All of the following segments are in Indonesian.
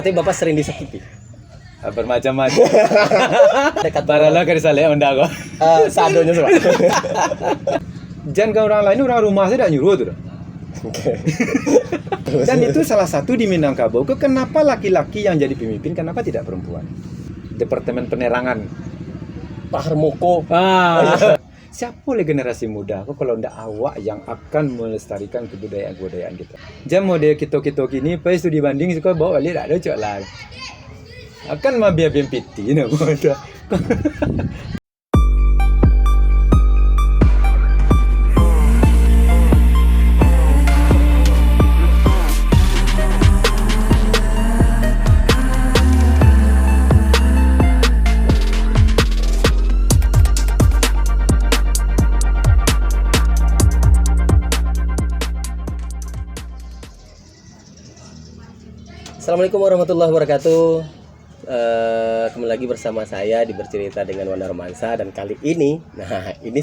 Berarti Bapak sering disakiti? Bermacam-macam. Dekat Barala kari saleh unda kok. sadonya Pak. Jangan ke orang lain, orang rumah saya dah nyuruh tuh. Oke. Dan itu salah satu di Minangkabau. Kenapa laki-laki yang jadi pemimpin, kenapa tidak perempuan? Departemen Penerangan. Pak Harmoko. Siapa oleh generasi muda? Kok kalau ndak awak yang akan melestarikan kebudayaan kita? Jam model kita ini, pas itu dibanding suka bawa balik tak ada cok lah. Akan mah biar piti, nak bodoh. Assalamualaikum warahmatullahi wabarakatuh. Kembali lagi bersama saya di Bercerita dengan Wanda Romansa. Dan kali ini, ini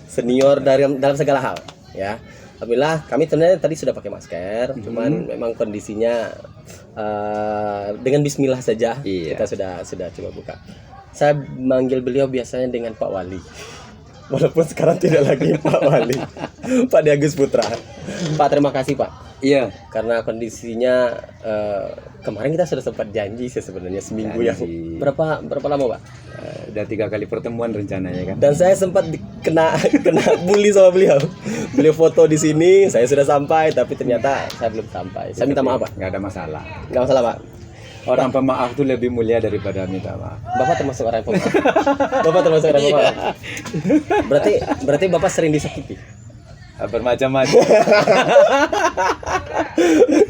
senior dalam segala hal ya. Alhamdulillah kami sebenarnya tadi sudah pakai masker, cuman memang kondisinya dengan bismillah saja. Kita sudah coba buka. Saya manggil beliau biasanya dengan Pak Wali, walaupun sekarang tidak lagi Pak Wali, Pak Agus Putra. Pak, terima kasih Pak. Iya, karena kondisinya kemarin kita sudah sempat janji sih sebenarnya seminggu yang berapa lama Pak? Udah 3 kali pertemuan rencananya kan. Dan saya sempat kena bully sama beliau. Beliau foto di sini, saya sudah sampai, tapi ternyata saya belum sampai. Saya minta maaf Pak. Nggak ada masalah. Nggak masalah Pak. Orang pemaaf itu lebih mulia daripada minta maaf. Bapak termasuk orang pemaaf. Bapak termasuk orang pemaaf. Berarti Bapak sering disakiti? Bermacam-macam.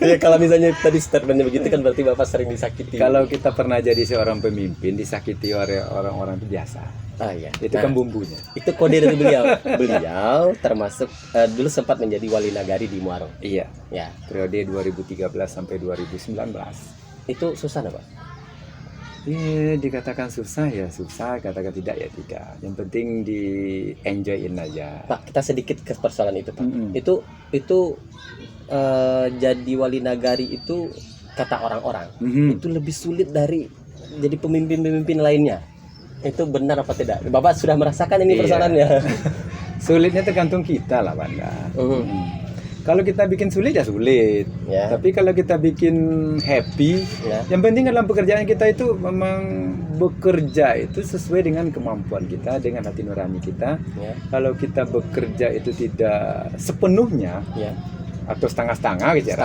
Ya, kalau misalnya tadi statementnya begitu kan berarti Bapak sering disakiti. Kalau kita pernah jadi seorang pemimpin, disakiti oleh orang-orang itu biasa. Iya. Itu kan bumbunya. Itu kode dari beliau. Beliau termasuk dulu sempat menjadi wali nagari di Muaro. Iya. Ya. Periode 2013 sampai 2019. Itu susah nggak Pak? Dikatakan susah ya susah, katakan tidak ya tidak. Yang penting di enjoyin aja. Pak, kita sedikit ke persoalan itu Pak. Itu jadi wali nagari itu kata orang-orang itu lebih sulit dari jadi pemimpin-pemimpin lainnya. Itu benar apa tidak? Bapak sudah merasakan ini persoalannya? Sulitnya tergantung kita lah Banda. Kalau kita bikin sulit ya sulit, tapi kalau kita bikin happy, yang penting dalam pekerjaan kita itu memang bekerja itu sesuai dengan kemampuan kita, dengan hati nurani kita. Kalau kita bekerja itu tidak sepenuhnya, atau setengah-setengah gitu ya.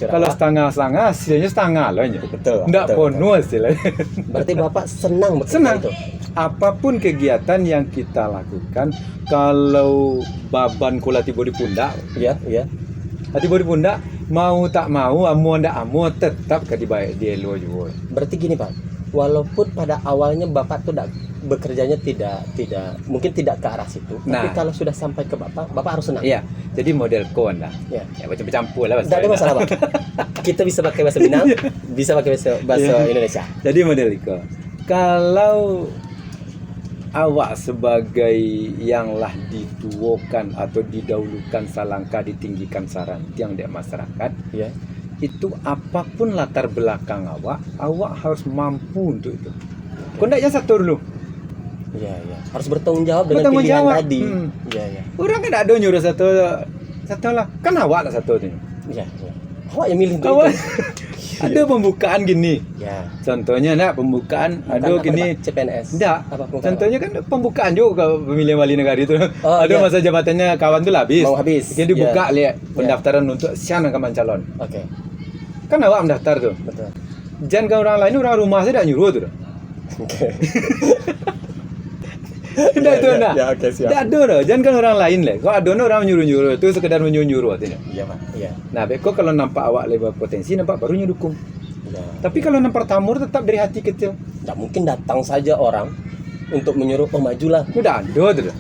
Kalau setengah-setengah, hasilnya setengah loh. Betul. Nggak penuh hasilnya. Berarti Bapak senang bekerja senang. itu? Apapun kegiatan yang kita lakukan, kalau baban kula tiba di pundak, tiba di pundak, mau tak mau, amu ndak amu, tetap kadibaik dia lo juga. Berarti gini Pak, walaupun pada awalnya Bapak tuh bekerjanya tidak mungkin tidak ke arah situ, tapi kalau sudah sampai ke Bapak harus senang. Iya, jadi model kon lah. Ya macam-campur lah. Tidak ada masalah Pak. Kita bisa pakai bahasa Minang, bisa pakai bahasa Indonesia. Jadi model iko. Kalau awak sebagai yang lah dituokan atau didahulukan salangka ditinggikan sarang tiang dari masyarakat, itu apapun latar belakang awak harus mampu untuk itu. Kau ndak yang satu dulu. Harus bertanggung jawab dengan pilihan tadi. Orang kan ada nyuruh satu lah, kan awak lah satu tu. Awak yang milih itu. Ada pembukaan gini. Contohnya pembukaan ada gini. CPNS. Enggak. Contohnya kan pembukaan juga pemilihan wali negara itu. Ada masa jabatannya kawan tu habis. Mau habis. Jadi dibuka lihat pendaftaran untuk siapa yang calon. Kan awak mendaftar tu. Betul. Jangan ke orang lain, orang rumah saya dah nyuruh tu. Tidak itu nak. Tidak ada dah. Jangan kan orang lain lah. Kalau ada orang nyuruh-nyuruh, itu sekedar menyuruh artinya. Nah, beko kalau nampak awak lebih potensi, nampak barunya dukung. Tapi kalau nampak tamur tetap dari hati kecil. Tidak mungkin datang saja orang untuk menyuruh, majulah. Udah ada tu.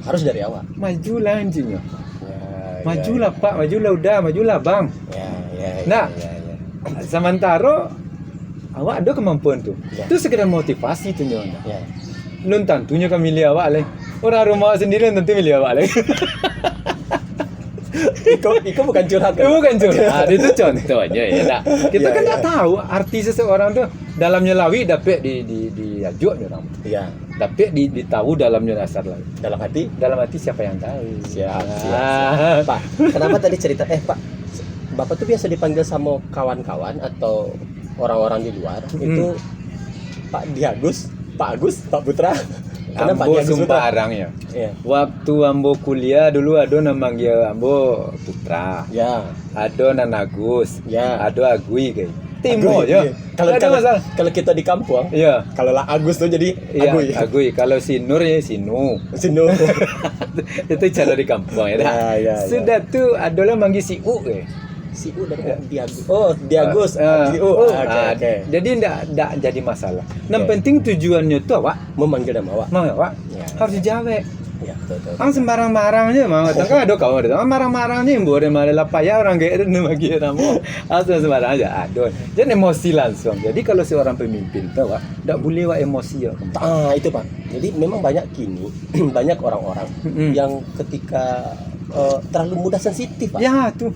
Harus dari awak. Majulah anjingnya. Majulah Pak, majulah Bang. Sementara awak ada kemampuan tu. Itu sekedar motivasi tu nyonya. Belum tentunya kan milih awak lah. Orang rumah sendiri tentu milih awak lah. Iko bukan curhat kan? Bukan curhat, itu contohnya ya. Nah, kita kan nggak tahu arti seseorang tuh dalamnya lawi dapat di ajuk orang. Iya. Dapat ditahu dalamnya dasar lawi. Dalam hati siapa yang tahu? Siap. Pak, kenapa tadi cerita Pak, Bapak tuh biasa dipanggil sama kawan-kawan atau orang-orang di luar itu Pak Agus, Pak Putra. Ambo sembarang ya. Iya. Waktu ambo kuliah dulu ada namanya ambo Putra. Ya. Ada Nanagus. Ya. Ada Agui kayak. Timo ya. Kalau kita di kampung, iya. Kalau lah Agus tuh jadi Agui. Agui. Kalau si Nur ya Sinu. Itu cara di kampung ya. Sudah tuh adalah manggil si U Si U dari Diagus. Oh, Diagus. Si U. Oke. Jadi enggak jadi masalah. Yang penting tujuannya tuh awak memanggil nama awak. Awak harus dijawab. Ya, betul. Ang sembarang-barangnya mau kan ada kau ada. Marang-marangnya yang boleh malah payah orang gak ada nama kita mau. Asal sembarang aja adon. Jadi emosi langsung. Jadi kalau seorang pemimpin tuh Pak, enggak boleh emosi ya. Itu Pak. Jadi memang banyak kini banyak orang-orang yang ketika terlalu mudah sensitif Pak. Ya tuh.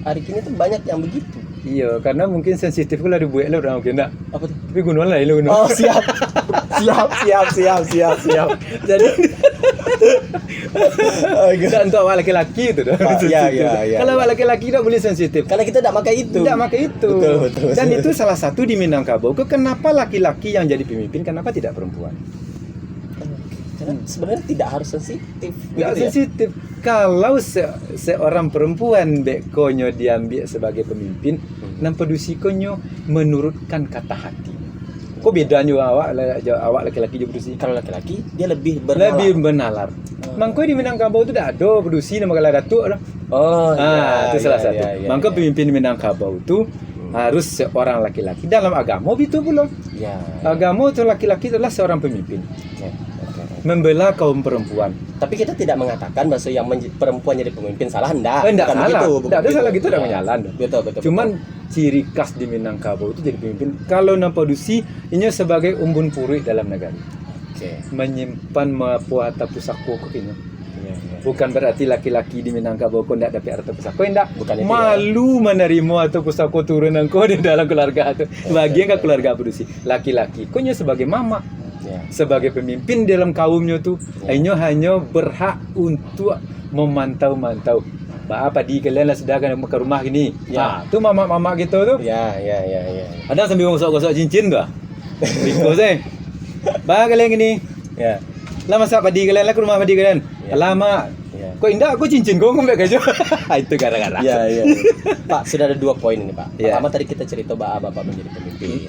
Hari kini tuh banyak yang begitu. Iya, karena mungkin sensitif kalau dibuat lah orang mungkin enggak. Apa tuh? Tapi gunung lah lu gunung. Oh, siap. Jadi dan untuk awak laki-laki itu dah. Iya. Kalau awak laki-laki tidak boleh sensitif. Karena kita tidak pakai itu. Betul. Dan itu salah satu di Minangkabau. Kenapa laki-laki yang jadi pemimpin, kenapa tidak perempuan? Karena sebenarnya tidak harus sensitif. Tidak sensitif. Kalau seorang perempuan bekonyo diambil sebagai pemimpin, nampak dusikonyo menurutkan kata hati. Kok bedanya awak laki-laki juga berdusi? Kalau laki-laki dia lebih benalar. Mangko di Minangkabau itu tidak ada berdusi nama kala datuk lah. Itu salah satu. Mangko pemimpin Minangkabau itu harus seorang laki-laki. Dalam agama itu belum. Agama itu laki-laki adalah seorang pemimpin. Membela kaum perempuan. Tapi kita tidak mengatakan bahwa yang perempuan jadi pemimpin salah, enggak salah. Enggak ada salah gitu, udah menyalan. Betul. Cuman ciri khas di Minangkabau itu jadi pemimpin. Kalau nampak dusi, ini sebagai umbun puri dalam negara. Menyimpan mapuata pusako kini. Bukan berarti laki-laki di Minangkabau kau tidak dapat harta pusako, enggak. Malu menerima atau pusako turunan kau di dalam keluarga itu. Bagian ke keluarga berdusi. Laki-laki, kau sebagai mama. Sebagai pemimpin dalam kaumnya tuh hanya berhak untuk memantau apa di kalian lah sedangkan ke rumah gini tuh mama gitu tuh ada sambil gosok-gosok cincin tuh biko sih kalian gini lama saat padi kalian lah ke rumah padi kalian lama kok indah aku cincin kok ngombe aja itu gara-gara Pak, sudah ada 2 poin ini Pak. Pertama tadi kita cerita Bapak menjadi pemimpin.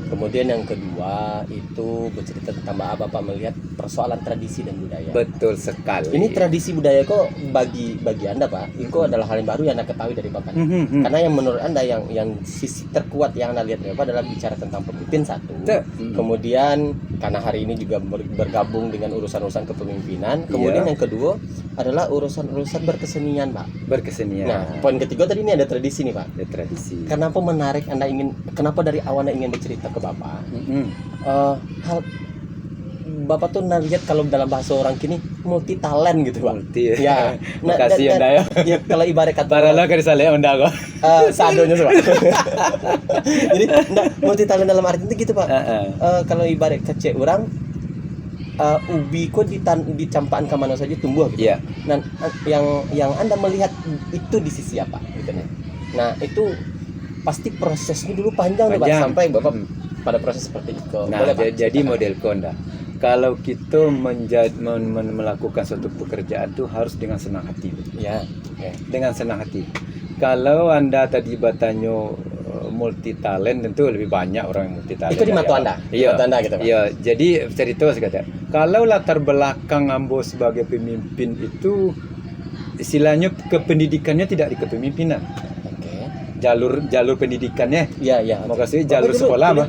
Kemudian yang kedua itu bercerita tentang Bapak melihat persoalan tradisi dan budaya. Betul sekali. Ini tradisi budaya kok bagi Anda Pak, itu adalah hal yang baru yang Anda ketahui dari Bapak. Karena yang menurut Anda yang sisi terkuat yang Anda lihat dari Bapak adalah bicara tentang pemimpin satu. Kemudian karena hari ini juga bergabung dengan urusan-urusan kepemimpinan. Kemudian yang kedua adalah urusan-urusan berkesenian Pak. Nah, poin ketiga tadi ini ada tradisi nih Pak. Ada tradisi. Kenapa menarik kenapa dari awal Anda ingin bercerita ke Bapak? Hal Bapak tuh lihat kalau dalam bahasa orang kini multi talent gitu Pak. Ya. Makasih Anda ya. Ya kalau ibarat kata Paralah kan saya Anda kok. Sadonya Pak. Jadi multi talent dalam arti itu gitu Pak. Kalau ibarat kecek orang ubi kok dicampaan ke mana saja tumbuh gitu. Nah, yang Anda melihat itu di sisi apa gitu nih. Nah, itu pasti prosesnya dulu panjang Pak sampai Bapak pada proses seperti itu. Nah, jadi model konda. Kalau kita melakukan suatu pekerjaan itu harus dengan senang hati. Dengan senang hati. Kalau Anda tadi bertanya multi talent, tentu lebih banyak orang yang multi talent. Itu di mata Anda. Anda gitu Pak. Iya, jadi cerita sekata. Kalau latar belakang Ambo sebagai pemimpin itu istilahnya kependidikannya tidak di kepemimpinan. Jalur pendidikannya. Mau kasih jalur sekolah mah.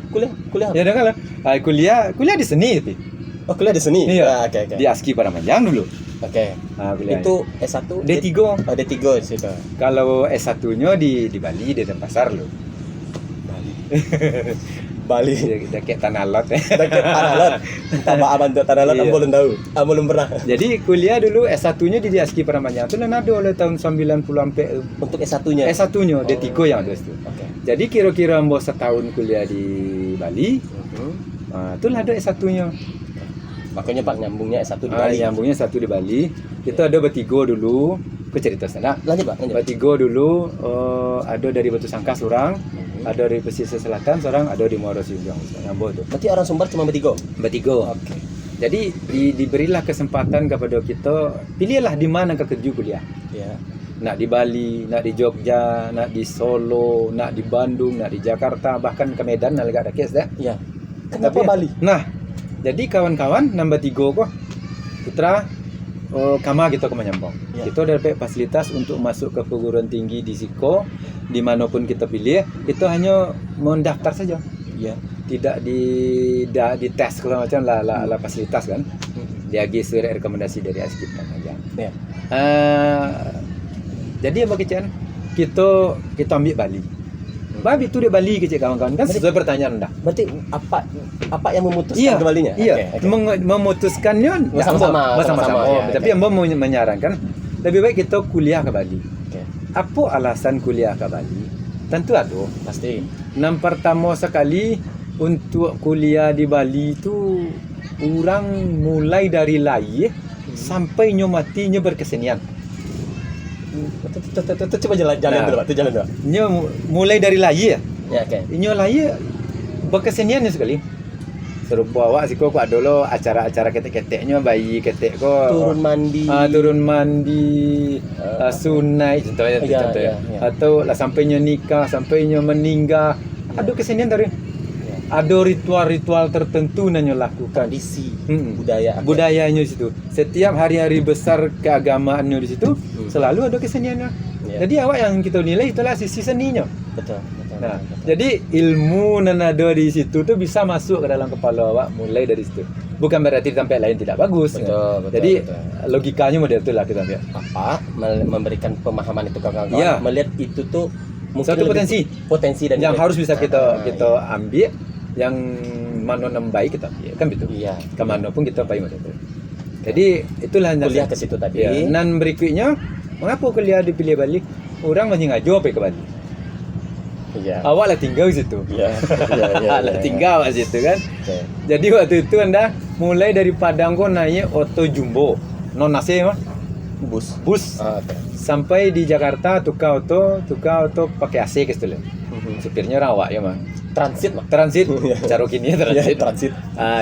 Kuliah. Ya dengar lah. Kuliah di seni tapi. Oh, kuliah di seni. Iya. Di ASKI Paramanjang dulu. Itu S1 D3. D3 situ. Kalau S1-nya di Bali di Denpasar loh. Bali. Bali. Udah kayak tanah lot ya. Dekat tanah lot. Tambah aman tuh tanah lot, Iya. belum tahu. Belum pernah. Jadi kuliah dulu S1-nya di Aski Pramanja itu dan ada oleh tahun 90 sampai Untuk S1-nya. S1-nya D3 yang ada itu. Oke. Jadi kira-kira mau setahun kuliah di Bali, nah, itulah ada S1-nya. Makanya Pak nyambungnya S1 di Bali. Nyambungnya satu di Bali. Itu ada bertiga dulu. Ke cerita sana. Lanjut Pak, lanjut. Bertiga dulu ada dari Batu Sangkas seorang, ada dari pesisir selatan seorang, ada di Muaro Siunjang. Nyambung tuh. Berarti orang Sumbar cuma bertiga. Bertiga. Oke. Jadi diberilah kesempatan kepada kita, pilihlah di mana ke kerja kuliah. Ya. Nak di Bali, nak di Jogja, nak di Solo, nak di Bandung, nak di Jakarta, bahkan ke Medan nak ada kes dah. Iya. Kenapa Bali? Nah, jadi kawan-kawan nambah tiga kok putra kama kita ke menyambung. Ya. Kita dapat fasilitas untuk masuk ke perguruan tinggi di Siko, dimanapun kita pilih, itu hanya mendaftar saja. Iya. Tidak di tes kalau macam lah fasilitas kan. Dia surat rekomendasi dari Aski Pramanja. Ya. Jadi apa kecil? Kita ambil Bali. Babi itu di Bali kecil kawan-kawan kan sesuai pertanyaan dah. Berarti apa yang memutuskan ke Balinya? Iya. Oke. Memutuskannya Bersama-sama. Tapi Amba mau menyarankan lebih baik kita kuliah ke Bali. Oke. Apa alasan kuliah ke Bali? Tentu ada. Pasti. Yang pertama sekali untuk kuliah di Bali itu orang mulai dari lahir sampai matinya berkesenian. Coba jalan Nah. dulu, Pak. Jalan dulu. Mulai dari lahir. Ya, oke. Inyo lahir berkeseniannya sekali. Serupa awak sih kok dulu acara-acara ketek-keteknya bayi ketek kok Turun mandi. turun mandi sunai contohnya Iya, contohnya iya. atau lah sampainya nikah sampainya meninggal ada kesenian dari ada ritual-ritual tertentu nanyo lakukan Tradisi, Mm-mm. budaya. Oke. budayanya di situ setiap hari-hari besar keagamaannya di situ selalu ada keseniannya. Iya. Jadi awak yang kita nilai itulah sisi seninya. Betul. Nah, jadi ilmu yang ada di situ tuh bisa masuk ke dalam kepala awak mulai dari situ. Bukan berarti sampai lain tidak bagus. Betul, betul, Jadi betul. logikanya model itulah kita ambil. Memberikan pemahaman itu ke kawan-kawan. Iya. Melihat itu tuh mungkin Suatu lebih potensi dan yang nilai. harus bisa kita iya. ambil, yang mana yang baik kita ambil kan begitu. Iya. Kemana pun kita pakai model itu. Jadi itulah Kuliah ke situ tadi. Ya. Dan berikutnya, mengapa kuliah dipilih Bali? Orang banyak ngajo ke Bali. Iya. Awak lah tinggal di situ. Iya. Iya. Lah tinggal di situ kan. Oke. Jadi waktu itu Anda mulai dari Padang kok naik auto jumbo, non AC mah, bus Oke. sampai di Jakarta tukar auto pakai AC ke situ. Supirnya rawak ya mah. Transit, Pak. Transit, Iya. cara kini Iya, transit. transit.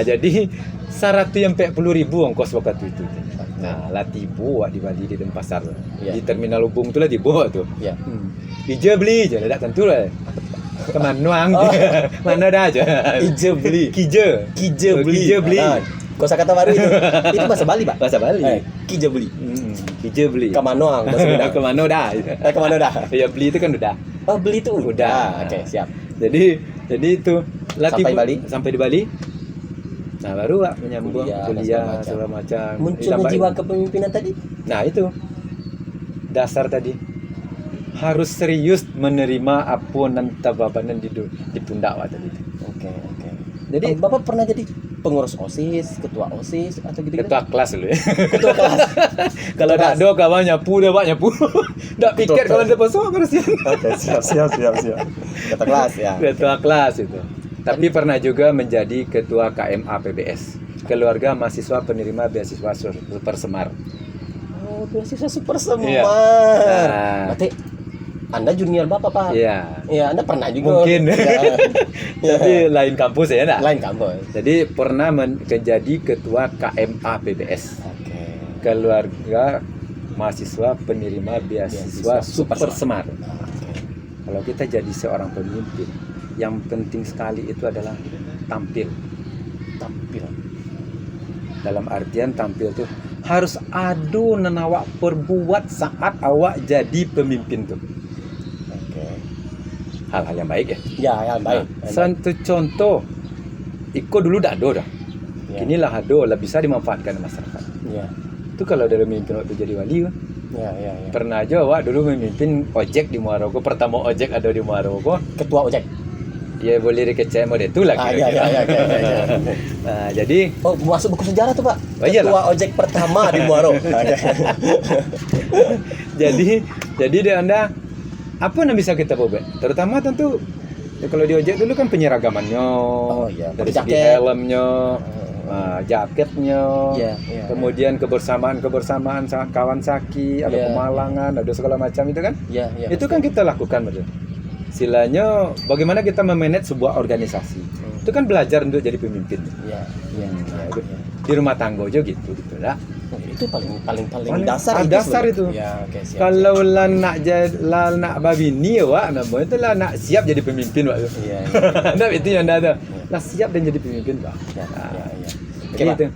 Jadi 140.000 ongkos waktu itu. Nah, lah tiba di Bali di Denpasar. Iya. Di terminal Ubung tu lah tiba tu. Iya. Ija beli je, tak tentu lah. Kemanuang, mana dah aja. Ije beli. Kija. Kije beli. Kija beli. Nah, kosakata baru itu. Itu bahasa Bali, Pak. Bahasa Bali. Kije beli. Kija beli. Kamanoang bahasa Minang. Kemana dah? Kemana dah? Ya beli itu kan udah. Oh, beli itu Udah. Oke, siap. Jadi itu Sampai Bali? Sampai di Bali. Nah, baru Wak, menyambung Kuliah, kuliah segala segala macam. Munculnya Ditambah- jiwa kepemimpinan tadi. Nah, itu dasar tadi. Harus serius menerima apa nan tababanan di pundak Wak tadi. Oke. Jadi Bapak pernah jadi pengurus OSIS, ketua OSIS atau gitu-gitu? ketua kelas dulu ya. Ketua kelas. Kalau tak ada kawan nyapu dah Pak nyapu. Tak piket Ketua kawan ada pasal harusnya. Oke, siap. Ketua kelas ya. Ketua kelas itu. Tapi pernah juga menjadi ketua KMA PBS, Keluarga Mahasiswa Penerima Beasiswa Super Semar. Oh, beasiswa super semar. Iya. Nah. Berarti Anda junior Bapak, Pak? Iya. Iya, Anda pernah juga. Mungkin. Ya. Jadi lain kampus ya nak. Lain kampus. Jadi pernah menjadi ketua KMA PBS, Oke. Keluarga Mahasiswa Penerima Beasiswa Super Semar. Kalau kita jadi seorang pemimpin, yang penting sekali itu adalah tampil. Dalam artian tampil tuh harus ada yang awak perbuat saat awak jadi pemimpin tuh. Oke. Hal-hal yang baik ya. Ya, yang baik. Satu contoh, Iko dulu tak ada dah. Ya. Inilah ada lah bisa dimanfaatkan masyarakat. Iya. Itu kalau dalam memimpin waktu jadi wali kan. Ya. Pernah aja awak dulu memimpin ojek di Muaroko. Pertama ojek ada di Muaroko. Ketua ojek. Ya boleh dikecek model itu lah kira-kira. Nah, jadi masuk buku sejarah tuh, Pak. Iyalah. Ketua ojek pertama di Muaro. jadi dia Anda apa yang bisa kita buat? Terutama tentu ya, kalau di ojek dulu kan penyeragamannya, dari segi helmnya, jaketnya, kemudian kebersamaan kawan saki, ada pemalangan, ada segala macam itu kan. Itu kan kita lakukan betul. Silanya bagaimana kita memanage sebuah organisasi. Itu kan belajar untuk jadi pemimpin. Di rumah tangga aja gitu lah. Itu paling dasar itu. Kalau lah nak babini ya Wak, namanya itu lah nak siap jadi pemimpin Wak. Nah, itu yang ada. Lah siap dan jadi pemimpin Wak. Gitu.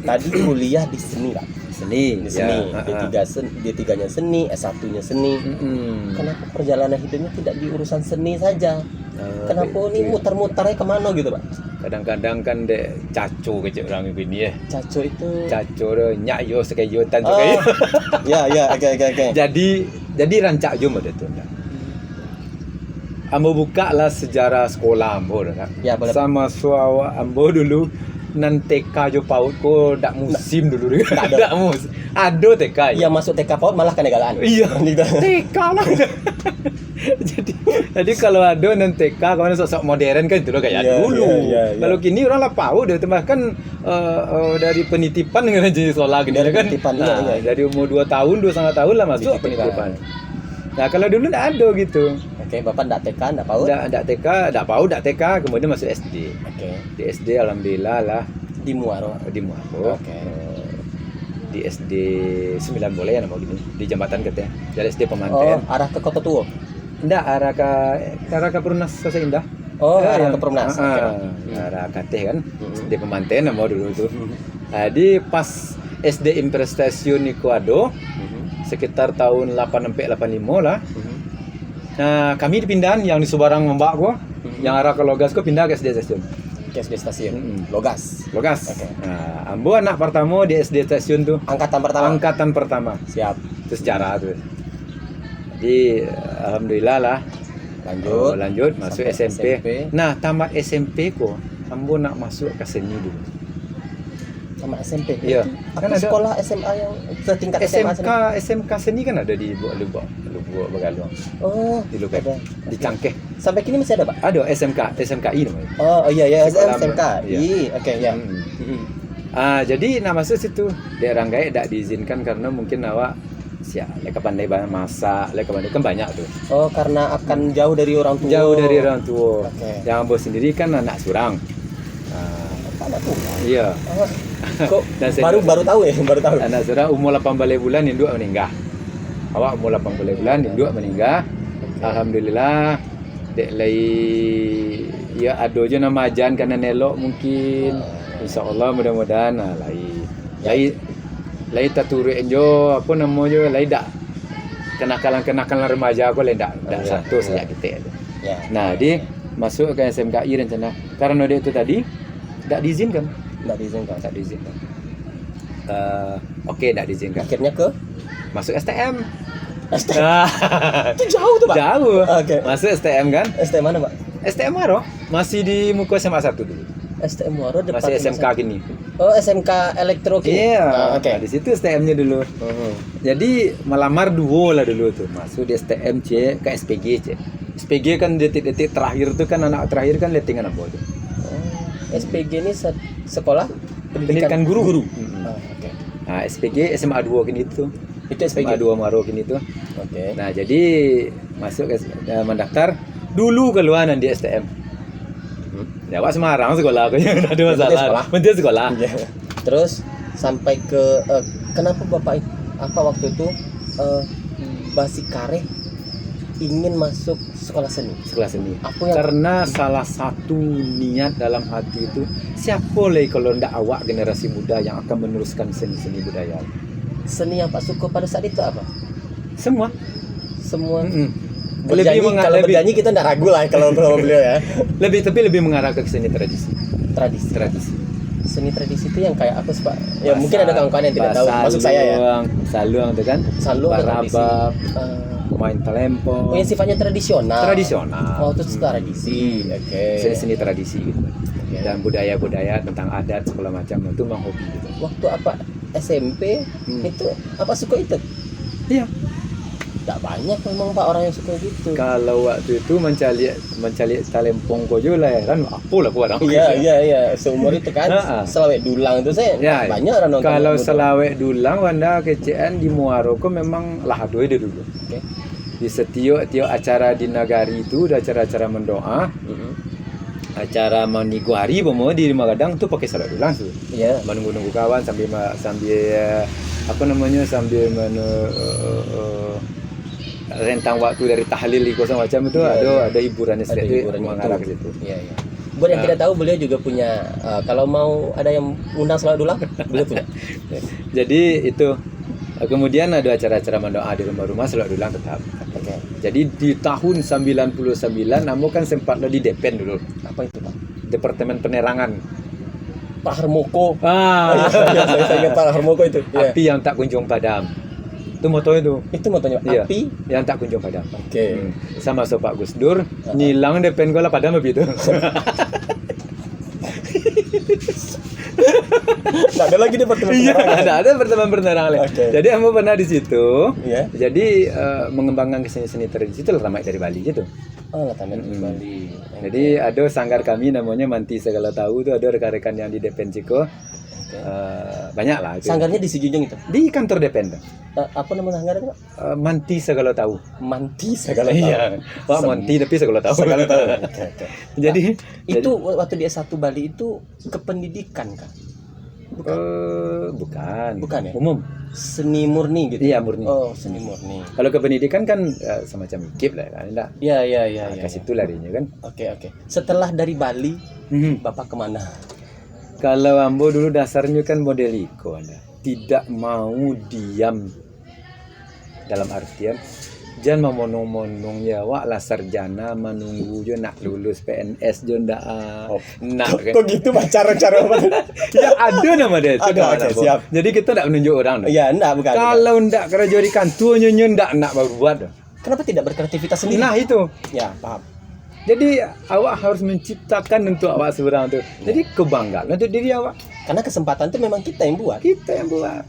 Tadi kuliah di seni Pak. Di seni. D3-nya seni, S1-nya seni. Kenapa perjalanan hidupnya tidak di urusan seni saja? Kenapa ini muter-muternya kemana gitu Pak? Kadang-kadang kan dek caco kecil orang ini ya. Caco itu? Caco do nyak yo sekayutan sekaya. Oke. Jadi rancak jo mode tu. Ambo buka lah sejarah sekolah ambo kan. Sama suawa ambo dulu nan TK jo PAUD ko dak musim dulu dak musim. Ado TK. Ya masuk TK PAUD malah kenegaraan. Iya. TK lah. jadi kalau ada nan TK kawan sok modern kan itu loh kayak dulu. Kalau kini orang lah PAUD dia bahkan dari penitipan dengan jenis sekolah gini kan. Dari umur 2 tahun, 2,5 tahun lah masuk penitipan. Nah, kalau dulu enggak ada gitu. Bapak enggak TK, enggak PAUD? Enggak TK, enggak PAUD, enggak TK, kemudian masuk SD. Di SD alhamdulillah lah di Muaro. Di SD 9 boleh ya nama gini, di Jembatan katanya. Dari SD Pemanten. Arah ke Kota Tua? Enggak, arah ke Perumnas Sasa Indah. Arah ke Perumnas. Arah Kateh kan. SD Pemanten nama dulu tuh. Jadi pas SD Impres Stasiun Nikuado sekitar tahun 85 lah. Nah, kami dipindahan yang di Subarang Membak gua, yang arah ke Logas gua pindah ke SD Stasiun. Ke SD Stasiun. Logas. Nah, ambo anak pertama di SD Stasiun tuh. Angkatan pertama. Siap. Itu sejarah tuh. Jadi alhamdulillah lah. Lanjut masuk SMP. Nah, tamat SMP kok ambo nak masuk ke seni dulu. Sama SMP. Iya. Kan ada sekolah SMA yang setingkat SMA. SMK seni kan ada di Lubuk Begaluang. Di Lubuk. Di Cangkeh. Sampai kini masih ada, Pak? Ada SMKI namanya. SMKI. Jadi nak masuk situ daerah Ranggai tak diizinkan karena mungkin awak leka pandai masak, leka pandai kan banyak tuh. Karena akan jauh dari orang tua. Yang bos sendiri kan anak Surang. Anak tuh. Iya. Kok baru tahu ya? Anak Surang umur 18 bulan induk meninggal. Awak umur 18 bulan induk meninggal. Alhamdulillah dek lai ya ado je nama ajan kana nelok mungkin. Insyaallah mudah-mudahan lai taturuk enjo apa namanya lai dak kenakalan remaja aku lai dak satu sejak kita. Nah, dia masuk ke SMKI rencana. Karena dia itu tadi tak diizinkan. Tak diizinkan. Tak diizinkan. Akhirnya ke masuk STM. Itu jauh tuh, Pak. Jauh. Masuk STM kan? STM mana, Pak? STM Muaro. Masih di muka SMA 1 dulu. STM Muaro depan masih SMK gini. SMK Elektro gini. Iya. Di situ STM-nya dulu. Jadi melamar duo lah dulu tuh. Masuk di STM ke SPG SPG kan detik-detik terakhir tuh kan anak terakhir kan lettingan apa tuh. SPG ini sekolah pendidikan guru. Nah, SPG SMA 2 gini itu. Itu SPG 2 Muaro gini itu. Nah, jadi masuk ke mendaftar dulu keluaran di STM. Ya, Pak Semarang sekolah aku yang ada masalah. Penting sekolah. Terus sampai ke kenapa Bapak waktu itu Basikare ingin masuk sekolah seni? Karena salah satu niat dalam hati itu siapa lagi kalau ndak awak generasi muda yang akan meneruskan seni budaya. Seni yang Pak suka pada saat itu apa? Semua. Berjanji kita nggak ragu lah kalau beliau ya. Lebih mengarah ke seni tradisi. Seni tradisi itu yang kayak apa sih, Pak? Ya mungkin ada kawan-kawan yang tidak tahu. Masuk saya ya. Saluang itu kan. Barabab. main talempong. Oh, yang sifatnya tradisional. Tradisional. Oh, itu tradisi. Oke. Seni-seni tradisi gitu. Dan budaya-budaya tentang adat segala macam itu memang hobi gitu. Waktu apa SMP itu apa suka itu? Iya. Tidak banyak memang Pak orang yang suka gitu. Kalau waktu itu mencari talempong kojo lahiran apa lah orang. Iya. Seumur itu kan. Selawek Dulang itu saya banyak orang nonton. Kalau Selawek Dulang Wanda kecen di Muaroko memang lahado itu dulu. Okay. Di setiap acara di nagari itu ada acara-acara mendoa. Acara maniguari bomo di Magadang tuh pakai Selawek Dulang tuh. Iya. Menunggu kawan sambil apa namanya sambil rentang waktu dari tahlil ikut macam itu ada hiburannya sedikit mengarah ke situ. Iya. Buat yang tidak tahu beliau juga punya kalau mau ada yang undang Selawek Dulang beliau punya. Jadi itu kemudian ada acara-acara mendoa di rumah-rumah Selawek Dulang tetap. Okay. Jadi di tahun 99 Amo kan sempat di Depen dulu. Apa itu Pak? Departemen Penerangan. Pak Harmoko. Saya ingat Pak Harmoko itu. Api yang tak kunjung padam. Itu motonya tuh. Itu motonya api yang tak kunjung padam. Oke. Sama so Pak Gus Dur nyilang Depen gua lah padam begitu. Nggak ada lagi departemen penerangan. Ada departemen penerangan. Okay. Jadi Ambo pernah di situ. Yeah. Jadi mengembangkan seni tradisi itu ramai dari Bali gitu. Oh, tamat di Bali. Jadi ada sanggar kami namanya Manti Segala Tahu itu ada rekan-rekan yang di Depen Ciko. Banyak lah. Itu. Sanggarnya di Sijunjung itu? Di kantor Depen. Apa nama sanggarnya Pak? Manti Segala Tahu. Manti Segala Tahu. Iya. Pak Manti tapi Segala Tahu. Segala Tahu. Jadi itu waktu di S1 Bali itu kependidikan kan? Bukan ya? Umum. Seni murni gitu. Iya, murni. Oh, seni murni. Kalau kependidikan kan semacam IKIP lah kan enggak. Iya. Ke situ larinya kan. Oke. Setelah dari Bali, Bapak kemana? Kalau Ambo dulu dasarnya kan model iko Anda. Tidak mau diam. Dalam artian jangan memonong-monong ya wak lah sarjana menunggu jo nak lulus PNS jo ndak nak kok gitu Pak cara-cara ya ada nama dia itu ada, siap. Jadi kita tidak menunjuk orang iya enggak bukan kalau ndak kerja di kantor nyonya ndak nak buat kenapa tidak berkreativitas sendiri nah itu ya paham. Jadi awak harus menciptakan untuk awak seorang tu. Jadi kebanggaan untuk diri awak. Karena kesempatan itu memang kita yang buat.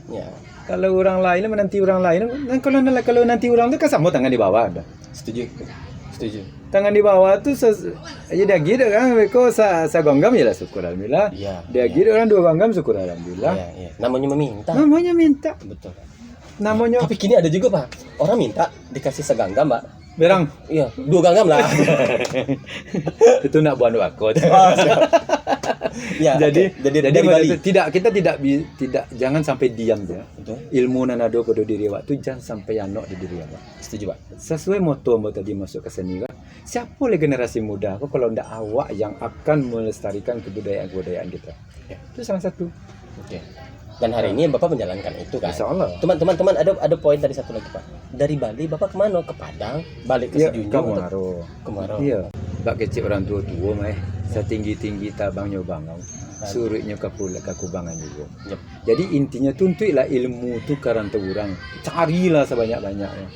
Ya. Kalau orang lain menanti orang lain, kalau nanti orang tu kan sama tangan di bawah ada. Setuju. Tangan di bawah tu ya dia gitu kan, beko sa gonggam ya lah syukur alhamdulillah. Iya. Dia gitu orang dua gonggam syukur alhamdulillah. Iya. Namanya meminta. Betul. Namanya. Tapi kini ada juga Pak, orang minta dikasih seganggam Pak. Berang. Iya, 2 ganggam lah. Itu nak buat aku. Ya, jadi dari Bali. Kita tidak jangan sampai diam ya. Betul. Ilmu nanado pada diri awak tu jangan sampai anok di diri awak. Setuju Pak. Sesuai moto Mbak tadi masuk ke seni kan. Siapa oleh generasi muda kok kalau ndak awak yang akan melestarikan kebudayaan kita. Ya, itu salah satu. Oke. Dan hari ini Bapak menjalankan itu kan. Insyaallah. Teman-teman ada poin tadi satu lagi Pak. Dari Bali Bapak kemana? Ke Padang, balik ke Sijunjung atau Kemaro. Iya. Bak kecil orang tua mah setinggi-tinggi tabang nyobangau. Surutnya ke kubangan juga. Yep. Jadi intinya tuntuilah ilmu tu karanta orang. Carilah sebanyak-banyaknya.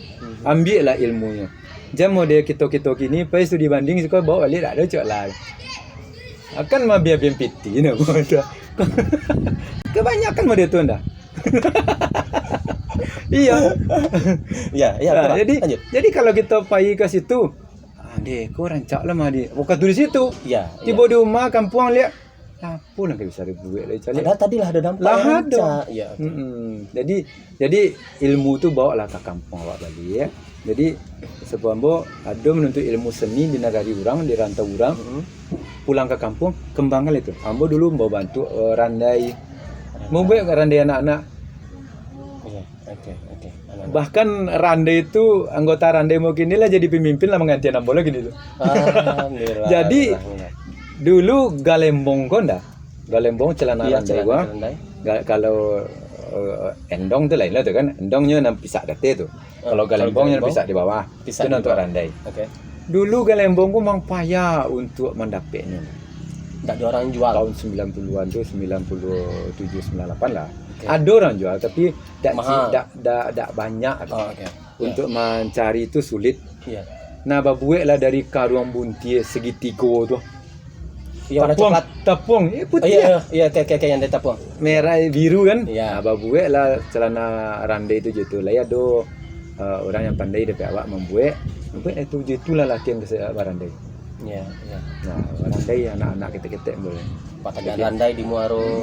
Ambillah ilmunya. Jangan model kita kini pas tu dibanding suka bawa balik tak ada cok lah. Akan mah biar piti nak bodoh. Kebanyakan model tu anda. Iya. Nah, jadi kalau kita pergi ke situ, dek kau rancak lah mah dia. Bukan tu di situ. Iya. Tiba di rumah kampung lihat. Apa nak bisa dibuat lagi cari. Padahal tadi lah ada dampak. Lah ada. Iya. Jadi ilmu tu bawa lah ke kampung awak Bali ya. Jadi sebab Ambo ada menuntut ilmu seni di negari orang, di rantau orang. Pulang ke kampung, kembangkan itu. Ambo dulu mau bantu randai. Mau buat randai anak-anak. Iya, oke. Bahkan randai itu anggota randai mau kini lah jadi pemimpin lah mengganti Ambo lagi gitu. Alhamdulillah. Jadi dulu galembong konda. Galembong celana randai gua. Kalau endong tu lain lah tu kan. Endongnya nam pisak date tu. Kalau galembongnya pisak di bawah. Itu untuk randai. Oke. Dulu galembong gua memang payah untuk mendapatnya. Tak ada orang jual. Tahun 90-an tu 97 98 lah. Okay. Ada orang jual tapi tak banyak. Oh, okay. untuk mencari itu sulit. Iya. Nah, babuek lah dari karuang buntie segitiga tuh. Iya, warna Tapuang, coklat. tapuang, putih. Iya, kayak yang dari tapuang. Merah biru kan. Iya. Nah, babuek lah celana randai itu gitu lah ya do orang yang pandai dari awak membuat itu itulah latihan ke barandai. Iya. Nah, barandai anak-anak kita boleh. Patagan randai di Muaro.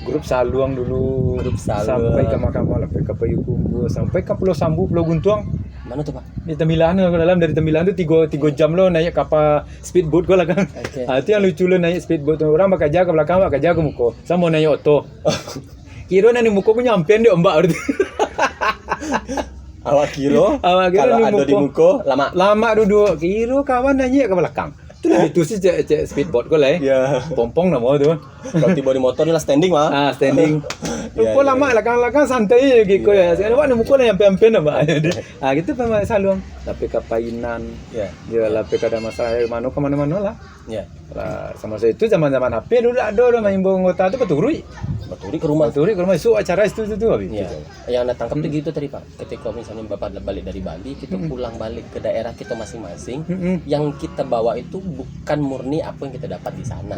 Grup Saluang dulu. Grup Saluang. Sampai ke Makam sampai ke Payukumbu, sampai ke Pulau Sambu, Pulau Guntuang. Mana tuh, Pak? Di Tembilan ke dalam, dari Tembilan tuh 3 jam lo naik kapal speedboat gua lah kan. Okay. Itu yang lucu lo naik speedboat tuh. Orang bakal jaga ke belakang, bakal jaga ke muka. Sama mau naik oto. Kira nani muka punya nyampean dia ombak gitu. Awak kira Kalau ada di muka lama duduk. Kira kawan nanya ke belakang. Itu sih cek speedboat gua lah. Iya. Pompong nama tuh. Kalau tiba di motor ni lah standing mah. Standing. Ya, Lupa lama belakang santai gitu ya. Sekarang awak muka lah nyampe-nyampe nama. Gitu Pak Saluang. Tapi ke Painan. Ya. Dia lah ada masalah mana ke mana-mana lah. Ya. Lah sama saya itu zaman-zaman HP dulu ada main bongota itu Baturi. Baturi ke rumah. Isu acara itu habis. Ya. Yang anda tangkap tuh gitu tadi Pak. Ketika misalnya Bapak balik dari Bali, kita pulang balik ke daerah kita masing-masing. Yang kita bawa itu bukan murni apa yang kita dapat di sana.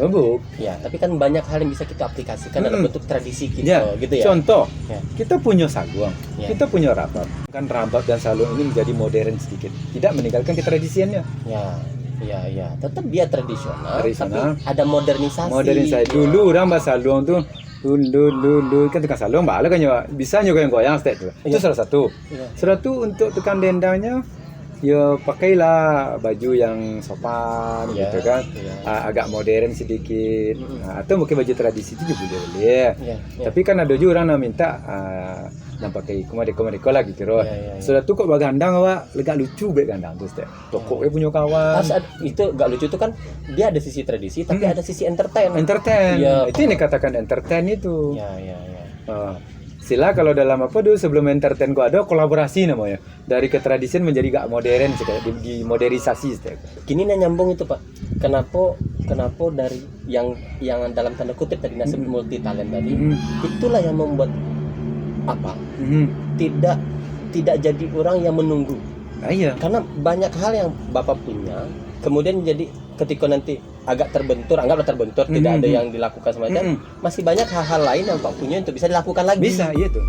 Ya, tapi kan banyak hal yang bisa kita aplikasikan dalam bentuk tradisi kita, gitu ya. Contoh, Ya. kita punya saluang, Ya. kita punya rabat. Kan rabat dan saluang ini menjadi modern sedikit. Tidak meninggalkan ketradisiannya. Ya. Tetap dia tradisional. Tradisional. Tapi ada modernisasi. Modernisasi. Dulu orang bahasa saluang tuh dulu kan tekan saluang bala kan ya bisa juga yang goyang step tuh. Itu salah satu. Iya. Salah satu untuk tekan dendangnya ya pakailah baju yang sopan Iya, gitu kan. iya. Agak modern sedikit. Atau mungkin baju tradisi itu juga boleh. Iya. Tapi kan ada juga orang yang minta yang pakai komade-komade lah gitu. Iya. Sudah tuh kok bagandang awak lega lucu baik gandang tuh step. Tokoknya punya kawan. Harus ada, itu gak lucu itu kan dia ada sisi tradisi tapi ada sisi entertain. Entertain. Itu yang dikatakan entertain itu. Ya. Sila kalau dalam apa dulu sebelum entertain gua ada kolaborasi namanya. Dari ketradisian menjadi gak modern di modernisasi. Gini nih nyambung itu Pak. Kenapa dari yang dalam tanda kutip tadi nasib multi talent tadi itulah yang membuat apa? Tidak jadi orang yang menunggu. Iya. Karena banyak hal yang Bapak punya kemudian jadi ketika nanti agak anggaplah terbentur tidak ada yang dilakukan semacam masih banyak hal-hal lain yang Pak punya untuk bisa dilakukan lagi. Bisa, iya tuh.